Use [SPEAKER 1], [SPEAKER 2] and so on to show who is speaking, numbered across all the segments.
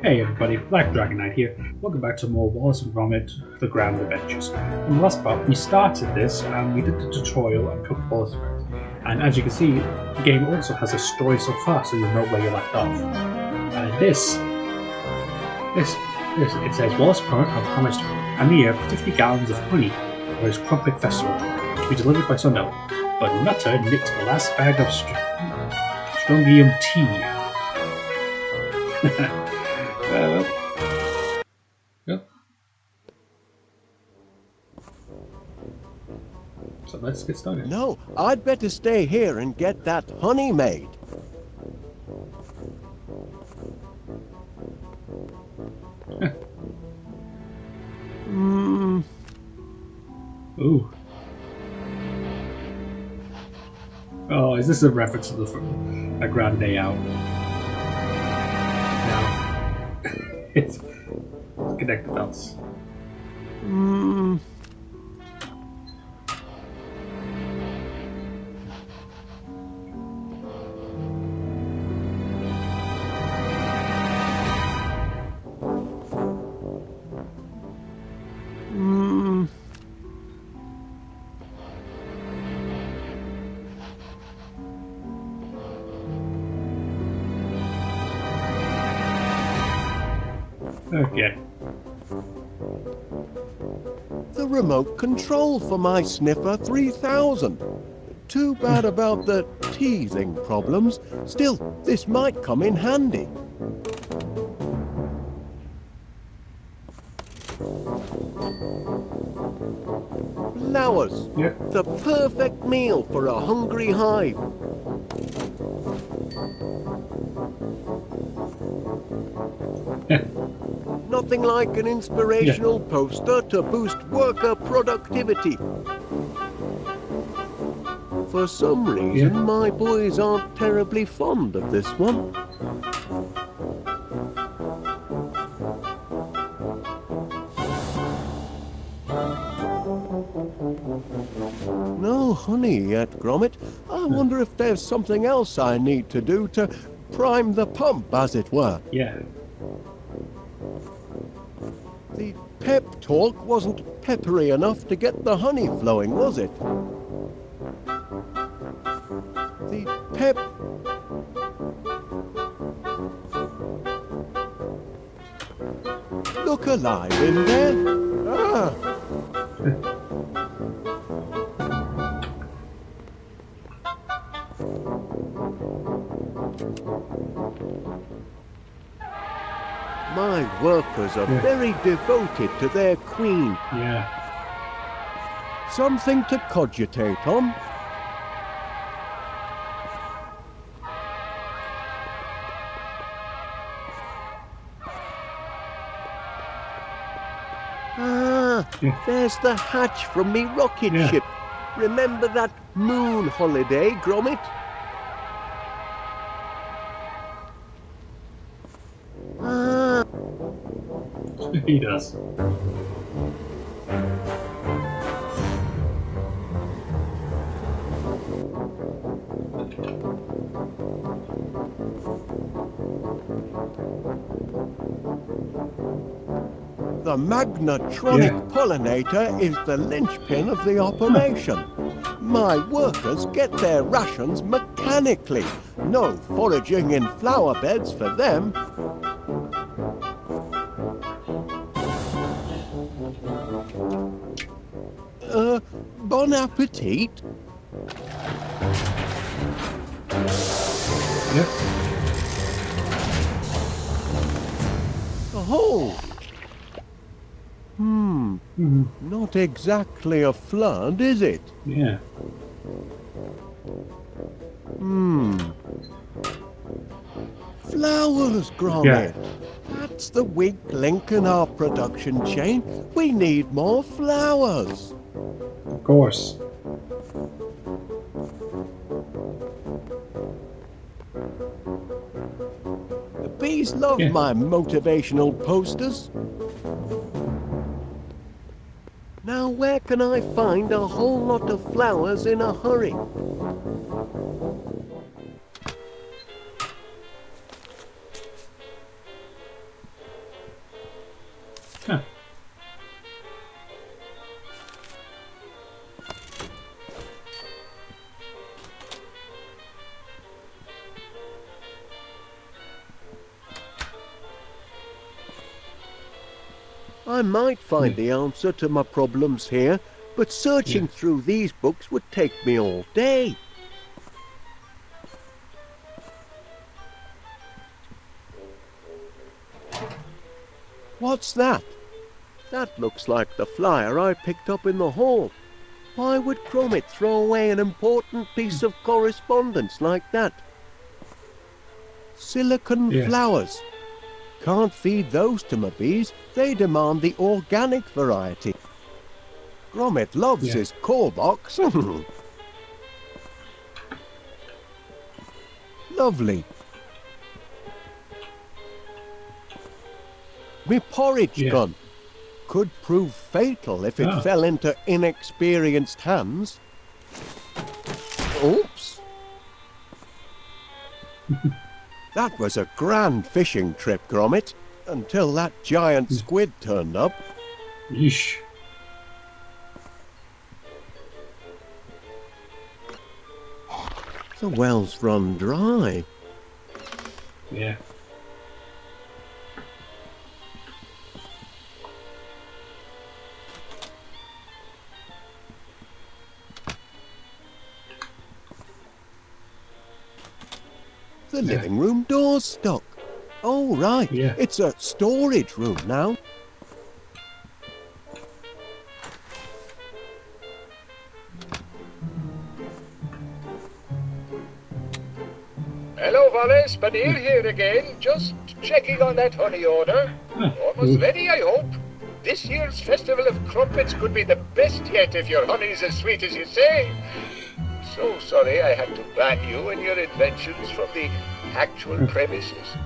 [SPEAKER 1] Hey everybody, Black Dragon Knight here. Welcome back to more Wallace and Gromit, The Grand Adventures. In the last part, we started this and we did the tutorial and took both of it. And as you can see, the game also has a story so far, so you'll know where you left off. And it says Wallace and Gromit have promised Paneer 50 gallons of honey for his Crumpet Festival to be delivered by sundown. But Nutter nicked the last bag of strontium tea. Yep. So let's get started.
[SPEAKER 2] No, I'd better stay here and get that honey made.
[SPEAKER 1] Ooh. Oh, is this a reference to a Grand Day Out? No. It's connected dots. Okay.
[SPEAKER 2] The remote control for my Sniffer 3000. Too bad about the teething problems. Still, this might come in handy. Flowers.
[SPEAKER 1] Yep.
[SPEAKER 2] The perfect meal for a hungry hive. Nothing like an inspirational poster to boost worker productivity. For some reason, my boys aren't terribly fond of this one. No honey yet, Gromit. I wonder if there's something else I need to do to prime the pump, as it were.
[SPEAKER 1] Yeah.
[SPEAKER 2] The pep talk wasn't peppery enough to get the honey flowing, was it? The pep... Look alive in there! Ah! My workers are very devoted to their queen.
[SPEAKER 1] Yeah.
[SPEAKER 2] Something to cogitate on. There's the hatch from me rocket ship. Remember that moon holiday, Gromit?
[SPEAKER 1] He does.
[SPEAKER 2] The magnetronic pollinator is the linchpin of the operation. My workers get their rations mechanically. No foraging in flower beds for them. Bon appetit.
[SPEAKER 1] Yep.
[SPEAKER 2] Oh. Not exactly a flood, is it?
[SPEAKER 1] Yeah.
[SPEAKER 2] Flowers, Gromit. That's the weak link in our production chain. We need more flowers.
[SPEAKER 1] Of course.
[SPEAKER 2] The bees love my motivational posters. Now where can I find a whole lot of flowers in a hurry?
[SPEAKER 1] Huh.
[SPEAKER 2] I might find the answer to my problems here, but searching through these books would take me all day. What's that? That looks like the flyer I picked up in the hall. Why would Gromit throw away an important piece of correspondence like that? Silicon flowers. Can't feed those to my bees. They demand the organic variety. Gromit loves his call box. Lovely. Me porridge gun. Could prove fatal if it fell into inexperienced hands. Oops. That was a grand fishing trip, Gromit, until that giant squid turned up.
[SPEAKER 1] Yeesh.
[SPEAKER 2] The well's run dry.
[SPEAKER 1] Yeah.
[SPEAKER 2] The living room door's stuck. Oh, right.
[SPEAKER 1] Yeah.
[SPEAKER 2] It's a storage room now.
[SPEAKER 3] Hello, Wallace. Paneer here again. Just checking on that honey order. Almost ready, I hope. This year's Festival of Crumpets could be the best yet if your honey's as sweet as you say. So sorry I had to ban you and your inventions from the actual premises.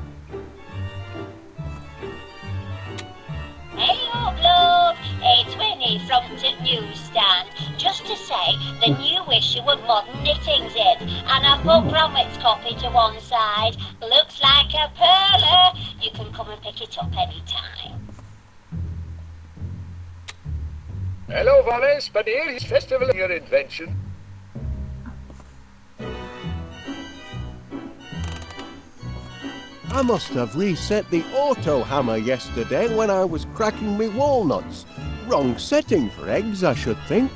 [SPEAKER 4] Hello, love. It's Winnie from the newsstand. Just to say, the new issue of Modern Knittings in, and I've put Gromit's copy to one side. Looks like a perler. You can come and pick it up any time.
[SPEAKER 3] Hello, Wallace. Paneer, Festival of your invention.
[SPEAKER 2] I must have reset the auto hammer yesterday when I was cracking me walnuts. Wrong setting for eggs, I should think.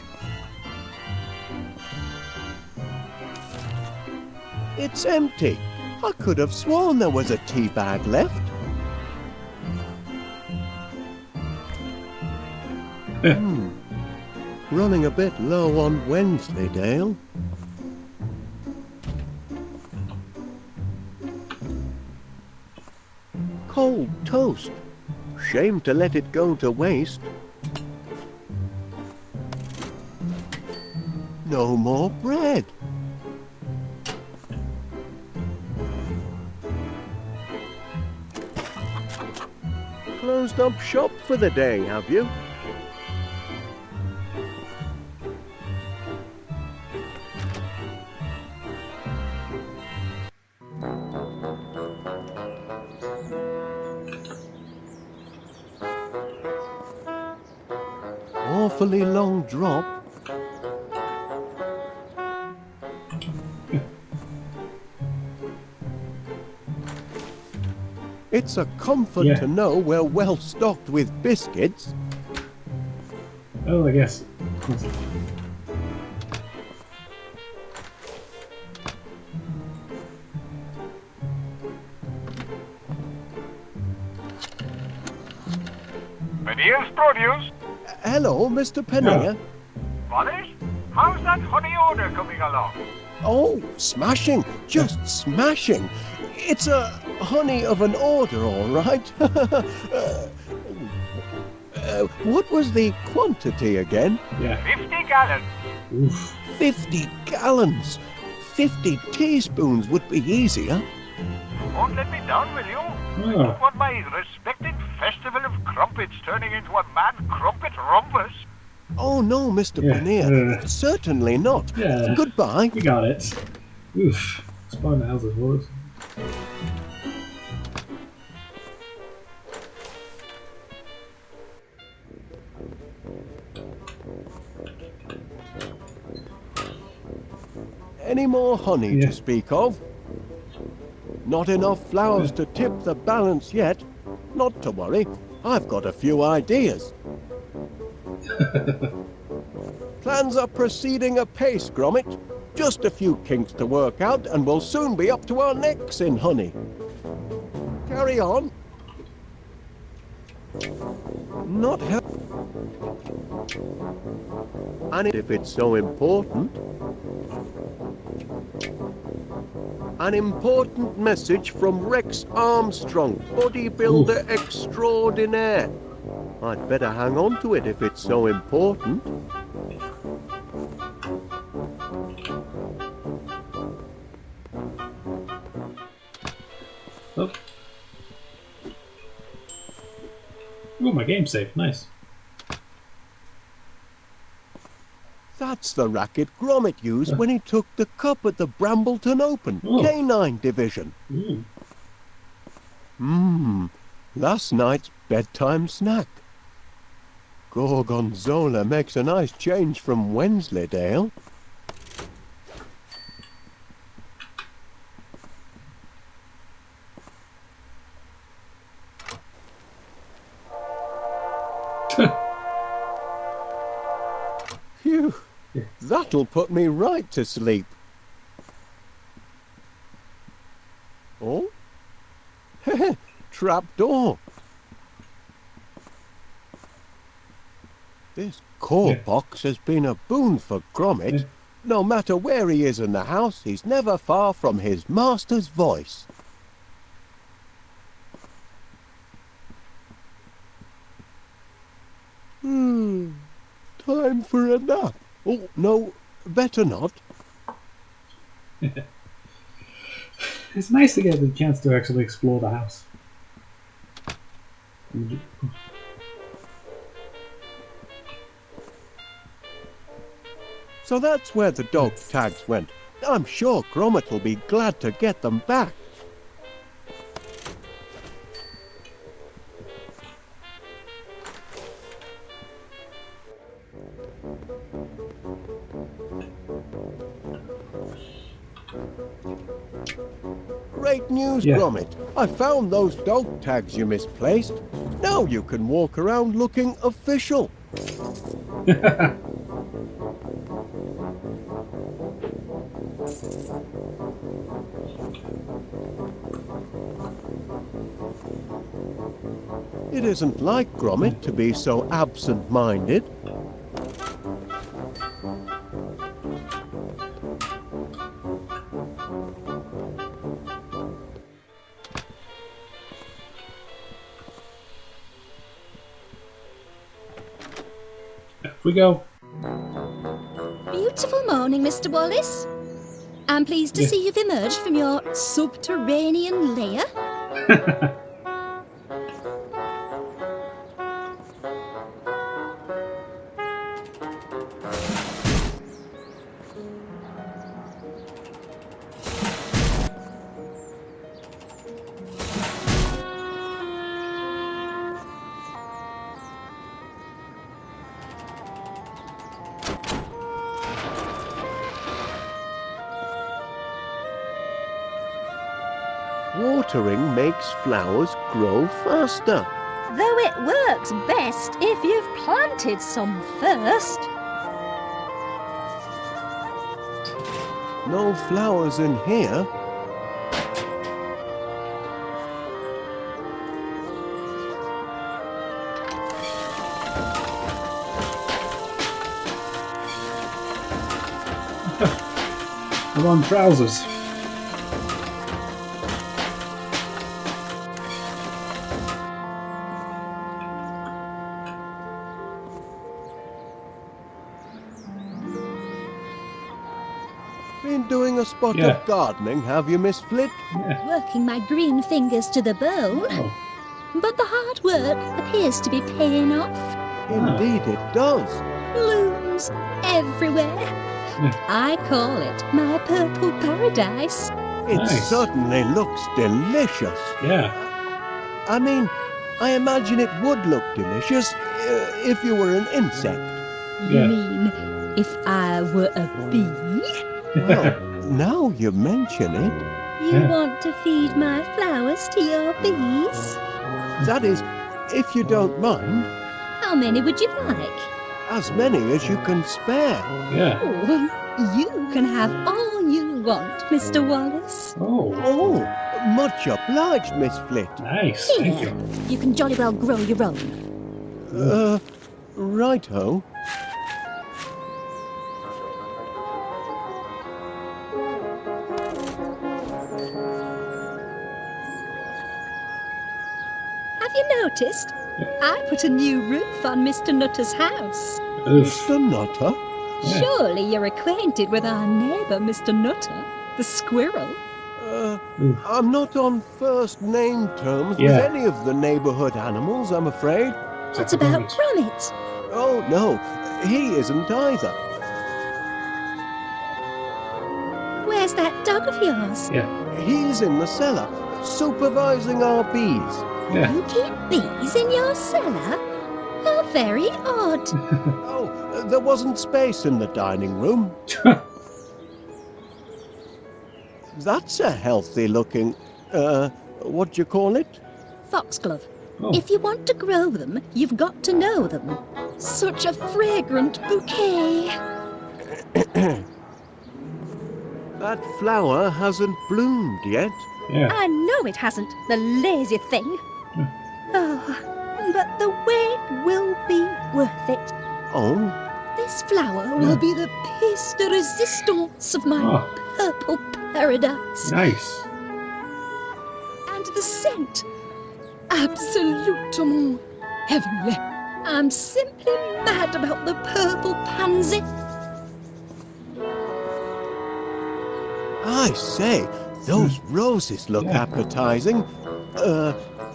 [SPEAKER 2] It's empty. I could have sworn there was a tea bag left. Running a bit low on Wensleydale. Cold toast. Shame to let it go to waste. No more bread. Closed up shop for the day, have you? Awfully long drop. It's a comfort to know we're well stocked with biscuits.
[SPEAKER 1] Oh, I guess.
[SPEAKER 3] Paneer's produce.
[SPEAKER 2] Hello, Mr. Paneer.
[SPEAKER 3] Wallace, how's that honey order coming along?
[SPEAKER 2] Oh, smashing. Just smashing. It's a honey of an order, all right. What was the quantity again?
[SPEAKER 3] 50 gallons.
[SPEAKER 1] Oof.
[SPEAKER 2] 50 gallons. 50 teaspoons would be easier.
[SPEAKER 3] Won't let me down, will you? I don't want my respected Festival of Crumpets turning into a mad crumpet rumpus.
[SPEAKER 2] Oh, no, Mr. Paneer. Certainly not. Goodbye.
[SPEAKER 1] You got it. Oof. Spine the houses was.
[SPEAKER 2] any more honey to speak of. Not enough flowers to tip the balance yet. Not to worry, I've got a few ideas. Plans are proceeding apace, Gromit. Just a few kinks to work out and we'll soon be up to our necks in honey. Carry on. Not help. And if it's so important. An important message from Rex Armstrong, bodybuilder extraordinaire. I'd better hang on to it if it's so important.
[SPEAKER 1] Oh. Oh, my game saved. Nice.
[SPEAKER 2] That's the racket Gromit used when he took the cup at the Brambleton Open, Canine Division. Last night's bedtime snack. Gorgonzola makes a nice change from Wensleydale. Phew, that'll put me right to sleep. Oh? Trapdoor. This core box has been a boon for Gromit. No matter where he is in the house, he's never far from his master's voice. Time for a nap. Oh, no, better not.
[SPEAKER 1] It's nice to get the chance to actually explore the house.
[SPEAKER 2] So that's where the dog tags went. I'm sure Gromit will be glad to get them back. Great news, Gromit. I found those dog tags you misplaced. Now you can walk around looking official. It isn't like Gromit to be so absent-minded.
[SPEAKER 1] We go.
[SPEAKER 5] Beautiful morning, Mr. Wallace. I'm pleased to see you've emerged from your subterranean lair.
[SPEAKER 2] Watering makes flowers grow faster.
[SPEAKER 5] Though it works best if you've planted some first.
[SPEAKER 2] No flowers in here.
[SPEAKER 1] I'm on trousers.
[SPEAKER 2] Been doing a spot of gardening, have you, Miss Flit?
[SPEAKER 5] Working my green fingers to the bone. But the hard work appears to be paying off.
[SPEAKER 2] Indeed it does.
[SPEAKER 5] Blooms everywhere. I call it my purple paradise.
[SPEAKER 2] It certainly looks delicious.
[SPEAKER 1] Yeah.
[SPEAKER 2] I mean, I imagine it would look delicious if you were an insect.
[SPEAKER 5] You mean if I were a bee?
[SPEAKER 2] Well, Now you mention it,
[SPEAKER 5] You want to feed my flowers to your bees?
[SPEAKER 2] that is, if you don't mind,
[SPEAKER 5] How many would you like?
[SPEAKER 2] as many as you can spare.
[SPEAKER 1] Yeah.
[SPEAKER 5] Oh, you can have all you want, Mr. Wallace.
[SPEAKER 1] Oh,
[SPEAKER 2] Oh, much obliged, Miss Flit.
[SPEAKER 1] nice. Thank you.
[SPEAKER 5] You can jolly well grow your own.
[SPEAKER 2] Righto.
[SPEAKER 5] Have you noticed? I put a new roof on Mr. Nutter's house.
[SPEAKER 1] Oof.
[SPEAKER 2] Mr. Nutter?
[SPEAKER 1] Yeah.
[SPEAKER 5] Surely you're acquainted with our neighbour, Mr. Nutter, the squirrel.
[SPEAKER 2] I'm not on first name terms
[SPEAKER 1] Yeah.
[SPEAKER 2] with any of the neighborhood animals, I'm afraid.
[SPEAKER 5] What about Gromit?
[SPEAKER 2] Oh, no, he isn't either.
[SPEAKER 5] Where's that dog of yours?
[SPEAKER 1] Yeah.
[SPEAKER 2] He's in the cellar, supervising our bees.
[SPEAKER 1] Yeah.
[SPEAKER 5] You keep bees in your cellar? How very odd.
[SPEAKER 2] Oh, there wasn't space in the dining room. That's a healthy-looking, what do you call it?
[SPEAKER 5] Foxglove.
[SPEAKER 1] Oh.
[SPEAKER 5] If you want to grow them, you've got to know them. Such a fragrant bouquet.
[SPEAKER 2] That flower hasn't bloomed yet.
[SPEAKER 1] Yeah.
[SPEAKER 5] I know it hasn't, the lazy thing. Oh, but the wait will be worth it.
[SPEAKER 2] Oh,
[SPEAKER 5] This flower will be the pièce de résistance of my
[SPEAKER 1] Oh.
[SPEAKER 5] purple paradise.
[SPEAKER 1] Nice.
[SPEAKER 5] And the scent, absolutement heavenly. I'm simply mad about the purple pansy.
[SPEAKER 2] I say, those roses look
[SPEAKER 1] Yeah.
[SPEAKER 2] appetizing.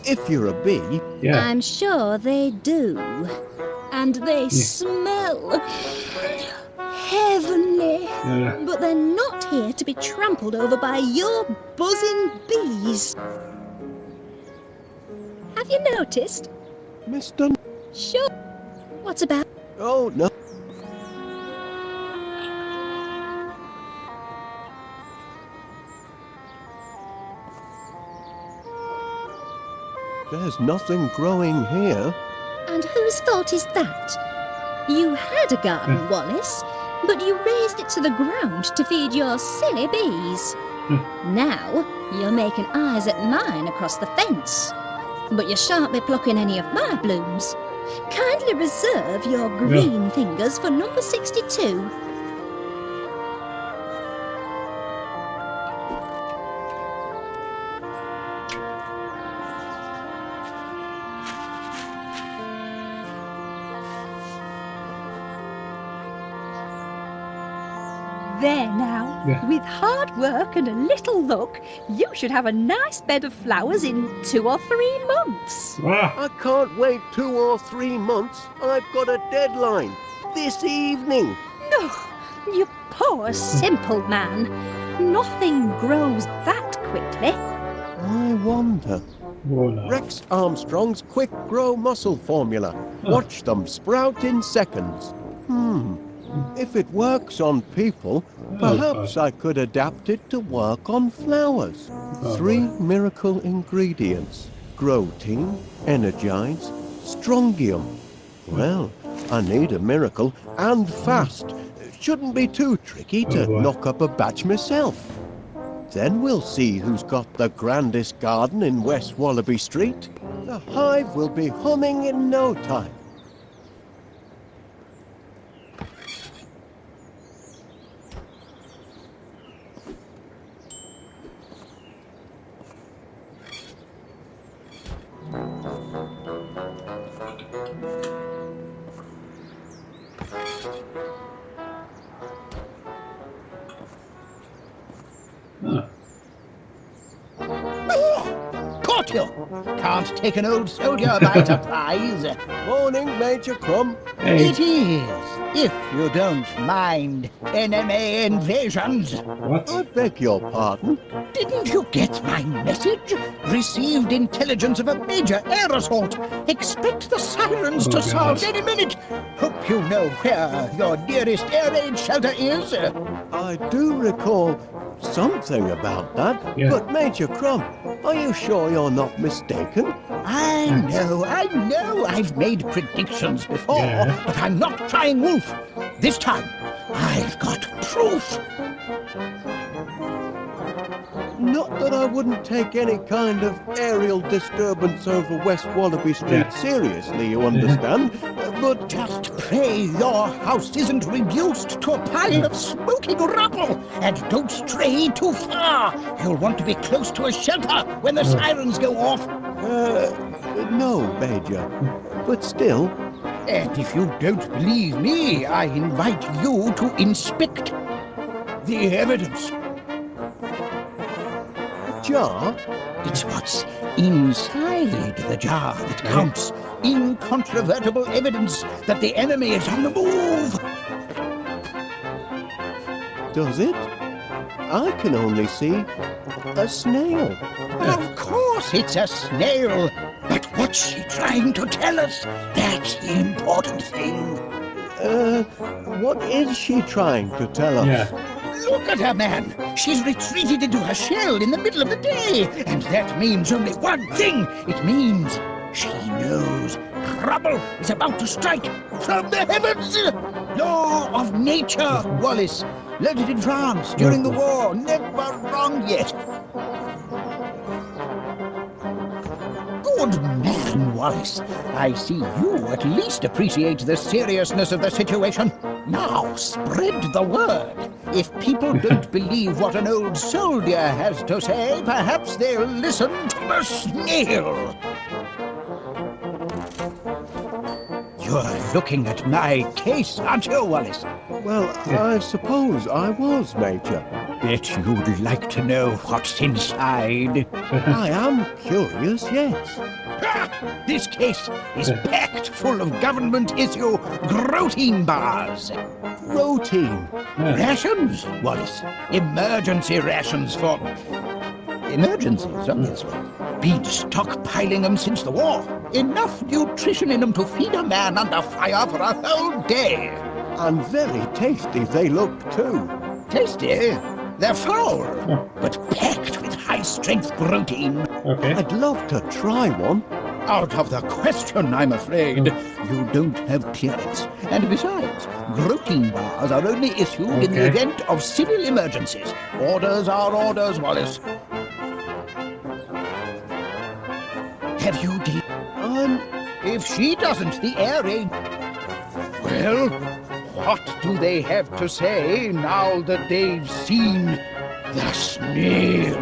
[SPEAKER 2] If you're a bee,
[SPEAKER 1] Yeah.
[SPEAKER 5] I'm sure they do. And they smell heavenly.
[SPEAKER 1] Yeah.
[SPEAKER 5] But they're not here to be trampled over by your buzzing bees. Have you noticed?
[SPEAKER 2] Mr.
[SPEAKER 5] Sure. What about?
[SPEAKER 2] Oh, no. There's nothing growing here.
[SPEAKER 5] And whose fault is that? You had a garden, Wallace, but you raised it to the ground to feed your silly bees. Now you're making eyes at mine across the fence. But you shan't be plucking any of my blooms. Kindly reserve your green fingers for number 62. There now.
[SPEAKER 1] Yeah.
[SPEAKER 5] With hard work and a little luck, you should have a nice bed of flowers in 2 or 3 months.
[SPEAKER 1] Ah.
[SPEAKER 2] I can't wait 2 or 3 months. I've got a deadline. This evening.
[SPEAKER 5] Oh, you poor, simple man. Nothing grows that quickly.
[SPEAKER 2] I wonder.
[SPEAKER 1] Voila.
[SPEAKER 2] Rex Armstrong's quick grow muscle formula. Watch them sprout in seconds. If it works on people, perhaps I could adapt it to work on flowers. 3 miracle ingredients. Grow-team, Energize, Strongium. Well, I need a miracle, and fast. Shouldn't be too tricky to knock up a batch myself. Then we'll see who's got the grandest garden in West Wallaby Street. The hive will be humming in no time.
[SPEAKER 6] Caught you! Can't take an old soldier by surprise.
[SPEAKER 2] Morning, Major Crumb.
[SPEAKER 1] Hey.
[SPEAKER 6] It is, if you don't mind enemy invasions.
[SPEAKER 1] What?
[SPEAKER 2] I beg your pardon.
[SPEAKER 6] Didn't you get my message? Received intelligence of a major air assault. Expect the sirens to sound any minute. Hope you know where your nearest air raid shelter is.
[SPEAKER 2] I do recall something about that.
[SPEAKER 1] Yeah.
[SPEAKER 2] But Major Crumb, are you sure you're not mistaken?
[SPEAKER 6] I know. I've made predictions before,
[SPEAKER 1] Yeah.
[SPEAKER 6] but I'm not crying wolf. This time, I've got proof.
[SPEAKER 2] Not that I wouldn't take any kind of aerial disturbance over West Wallaby Street
[SPEAKER 1] Yeah.
[SPEAKER 2] seriously, you understand? But
[SPEAKER 6] Just pray your house isn't reduced to a pile of smoking rubble, and don't stray too far. You'll want to be close to a shelter when the sirens go off.
[SPEAKER 2] no, Major. But still,
[SPEAKER 6] And if you don't believe me, I invite you to inspect the evidence.
[SPEAKER 2] jar?
[SPEAKER 6] It's what's inside the jar that counts. Incontrovertible evidence that the enemy is on the move.
[SPEAKER 2] Does it? I can only see a snail.
[SPEAKER 6] Of course it's a snail. But what's she trying to tell us? That's the important thing.
[SPEAKER 2] What is she trying to tell us?
[SPEAKER 1] Yeah.
[SPEAKER 6] Look at her, man. She's retreated into her shell in the middle of the day. And that means only one thing. It means she knows trouble is about to strike from the heavens. Law of nature, Wallace. Learned it in France during the war. Never wrong yet. Good man, Wallace. I see you at least appreciate the seriousness of the situation. Now spread the word. If people don't believe what an old soldier has to say, perhaps they'll listen to the snail. You're looking at my case, aren't you, Wallace?
[SPEAKER 2] Well, I suppose I was, Major.
[SPEAKER 6] Bet you'd like to know what's inside.
[SPEAKER 2] I am curious, yes.
[SPEAKER 6] Ha! This case is packed full of government-issue protein bars.
[SPEAKER 2] Protein.
[SPEAKER 6] Rations, Wallace. Emergency rations for emergencies, obviously. Been stockpiling them since the war. Enough nutrition in them to feed a man under fire for a whole day.
[SPEAKER 2] And very tasty they look, too.
[SPEAKER 6] Tasty? They're foul, but packed with high-strength protein.
[SPEAKER 1] Okay.
[SPEAKER 2] I'd love to try one.
[SPEAKER 6] Out of the question, I'm afraid. You don't have clearance. And besides, protein bars are only issued in the
[SPEAKER 1] Okay.
[SPEAKER 6] event of civil emergencies. Orders are orders, Wallace. Have you If she doesn't, the air ain't... Well, what do they have to say now that they've seen the snail?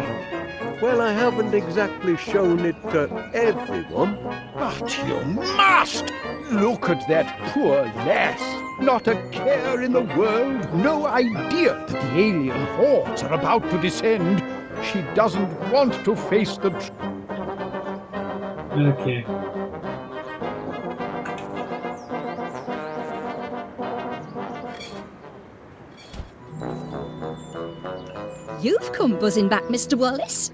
[SPEAKER 2] Well, I haven't exactly shown it to everyone.
[SPEAKER 6] But you must! Look at that poor lass. Not a care in the world, no idea that the alien hordes are about to descend. She doesn't want to face the
[SPEAKER 1] Okay.
[SPEAKER 5] You've come buzzing back, Mr. Wallace.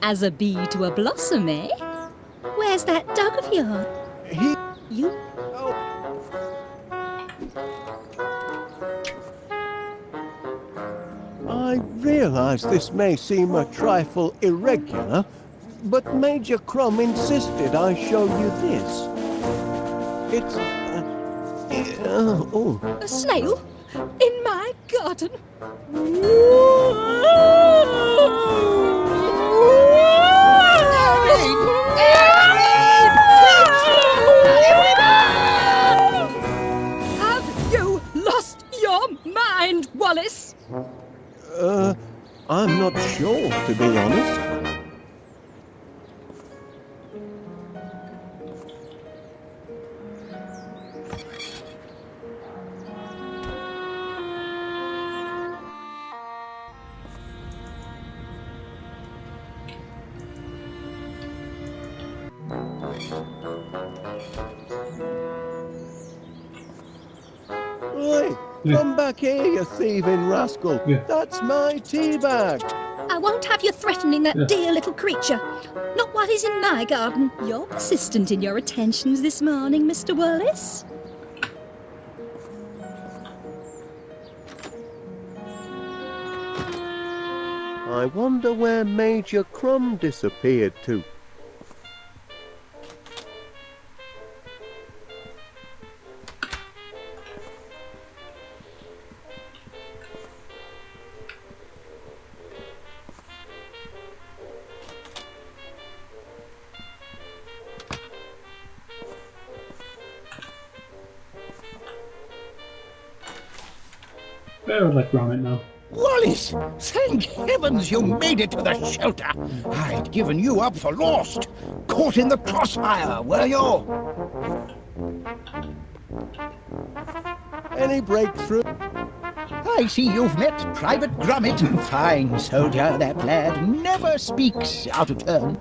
[SPEAKER 5] As a bee to a blossom, eh? Where's that dog of yours? You...
[SPEAKER 2] I realise this may seem a trifle irregular, but Major Crumb insisted I show you this. It's... oh.
[SPEAKER 5] A snail? In my garden? Have you lost your mind, Wallace?
[SPEAKER 2] I'm not sure, to be honest. Oi, come back here, you thieving rascal.
[SPEAKER 1] Yeah.
[SPEAKER 2] That's my tea bag.
[SPEAKER 5] I won't have you threatening that dear little creature. Not while he's in my garden. You're persistent in your attentions this morning, Mr. Wallace.
[SPEAKER 2] I wonder where Major Crumb disappeared to.
[SPEAKER 1] Very like Gromit now.
[SPEAKER 6] Wallace, thank heavens you made it to the shelter. I'd given you up for lost. Caught in the crossfire, were you?
[SPEAKER 2] Any breakthrough?
[SPEAKER 6] I see you've met Private Gromit. Fine soldier, that lad. Never speaks out of turn.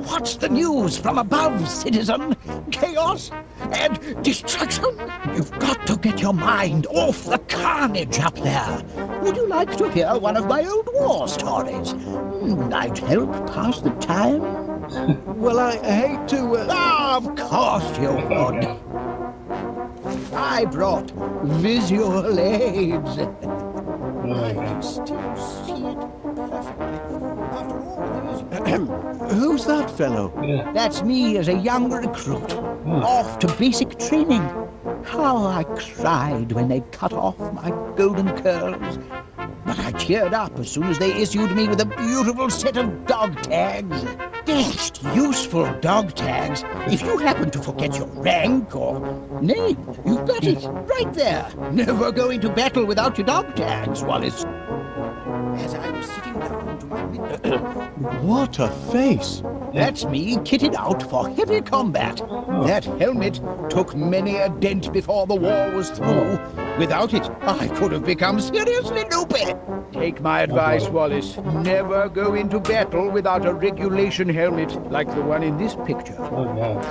[SPEAKER 6] What's the news from above, citizen? Chaos and destruction? You've got to get your mind off the carnage up there. Would you like to hear one of my old war stories? I'd help pass the time.
[SPEAKER 2] Well, I hate to...
[SPEAKER 6] Of course you would. I brought visual aids. I can still see it perfectly. After all these...
[SPEAKER 2] Who's that fellow?
[SPEAKER 1] Yeah.
[SPEAKER 6] That's me as a young recruit, off to basic training. How I cried when they cut off my golden curls. But I cheered up as soon as they issued me with a beautiful set of dog tags. Dashed useful dog tags. If you happen to forget your rank or name, you've got it right there. Never going to battle without your dog tags, Wallace. As I was sitting down to my
[SPEAKER 2] What a face!
[SPEAKER 6] That's me kitted out for heavy combat. That helmet took many a dent before the war was through. Without it, I could have become seriously loopy. Take my advice, Wallace. Never go into battle without a regulation helmet like the one in this picture.
[SPEAKER 1] Oh, yeah.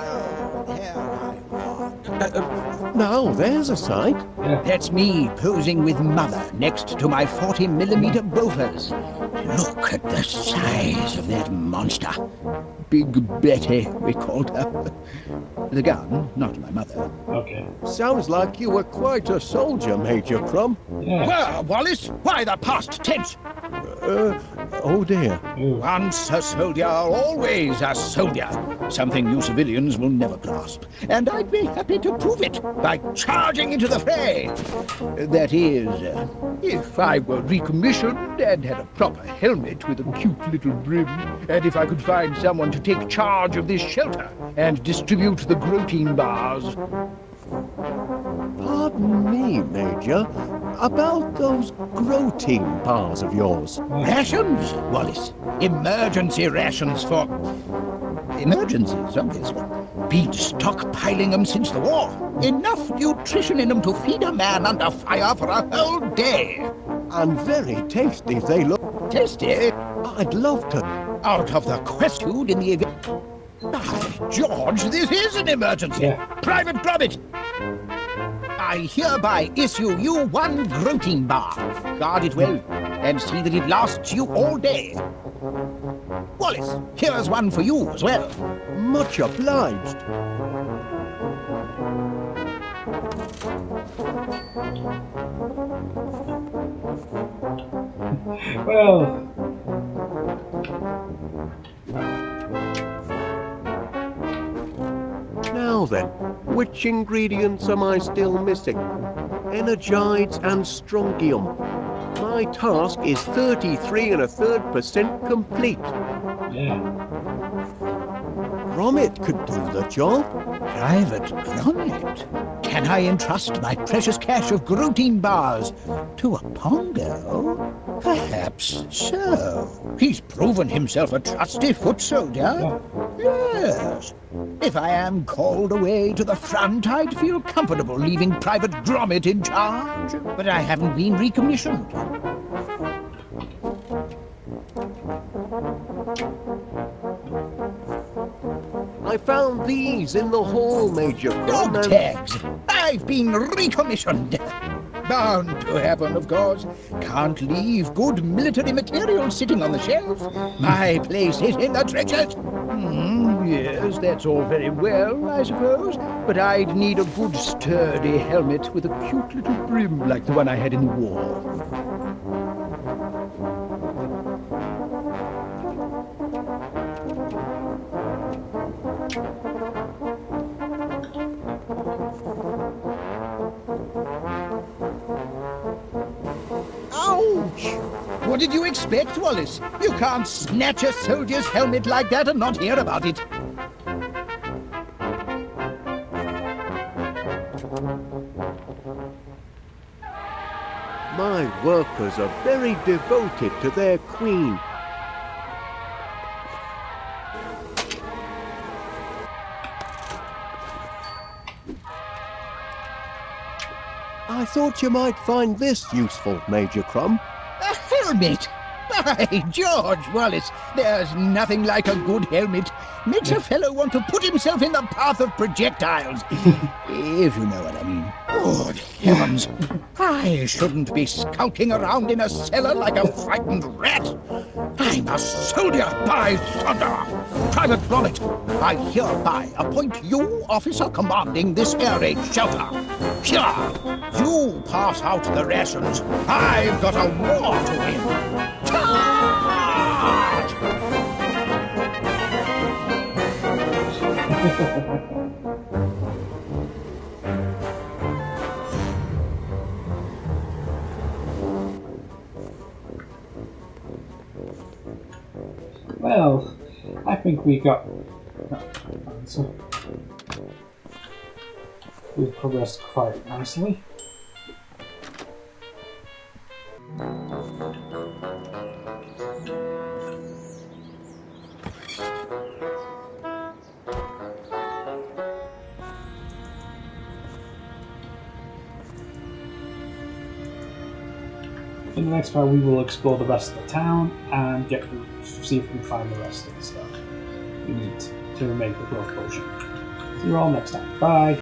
[SPEAKER 2] Now, there's a sight.
[SPEAKER 6] That's me posing with Mother next to my 40mm bolters. Look at the size of that monster. Big Betty, we called her. The gun, not my mother.
[SPEAKER 1] Okay.
[SPEAKER 2] Sounds like you were quite a soldier, Major Crumb.
[SPEAKER 1] Yeah.
[SPEAKER 6] Well, Wallace, why the past tense?
[SPEAKER 2] Oh dear.
[SPEAKER 6] Once a soldier, always a soldier. Something you civilians will never grasp. And I'd be happy to prove it by charging into the fray. That is, if I were recommissioned and had a proper helmet with a cute little brim, and if I could find someone to take charge of this shelter and distribute the protein bars.
[SPEAKER 2] Pardon me, Major. About those protein bars of yours.
[SPEAKER 6] Rations, Wallace. Emergency rations for... emergencies, obviously. Been stockpiling them since the war. Enough nutrition in them to feed a man under fire for a whole day.
[SPEAKER 2] And very tasty they look.
[SPEAKER 6] Tasty?
[SPEAKER 2] I'd love to.
[SPEAKER 6] Out of the question in the event... By George, this is an emergency.
[SPEAKER 1] Yeah.
[SPEAKER 6] Private Gromit! I hereby issue you one protein bar. Guard it well, and see that it lasts you all day. Wallace, here's one for you as well.
[SPEAKER 2] Much obliged.
[SPEAKER 1] Well.
[SPEAKER 2] Now then, which ingredients am I still missing? Energides and strontium. My task is 33⅓% complete.
[SPEAKER 1] Yeah.
[SPEAKER 2] Gromit could do the job.
[SPEAKER 6] Private Gromit? Can I entrust my precious cache of protein bars to a Pongo? Perhaps so. He's proven himself a trusty foot soldier. Yes. If I am called away to the front, I'd feel comfortable leaving Private Gromit in charge. But I haven't been recommissioned.
[SPEAKER 2] I found these in the hall, Major Crumb.
[SPEAKER 6] Dog tags! I've been recommissioned. Bound to happen, of course. Can't leave good military material sitting on the shelf. My place is in the trenches. Yes, that's all very well, I suppose. But I'd need a good sturdy helmet with a cute little brim like the one I had in the war. Ouch! What did you expect, Wallace? You can't snatch a soldier's helmet like that and not hear about it.
[SPEAKER 2] My workers are very devoted to their queen. I thought you might find this useful, Major Crumb.
[SPEAKER 6] A helmet? By George, Wallace, there's nothing like a good helmet. Makes a fellow want to put himself in the path of projectiles. If you know what I mean. Good heavens! I shouldn't be skulking around in a cellar like a frightened rat. I'm a soldier, by thunder! Private Gromit, I hereby appoint you officer commanding this air raid shelter. Here, you pass out the rations. I've got a war to win. Charge!
[SPEAKER 1] Well, I think we got that answer. We've progressed quite nicely. In the next part, we will explore the rest of the town and see if we can find the rest of the stuff we need to make the growth potion. See you all next time. Bye!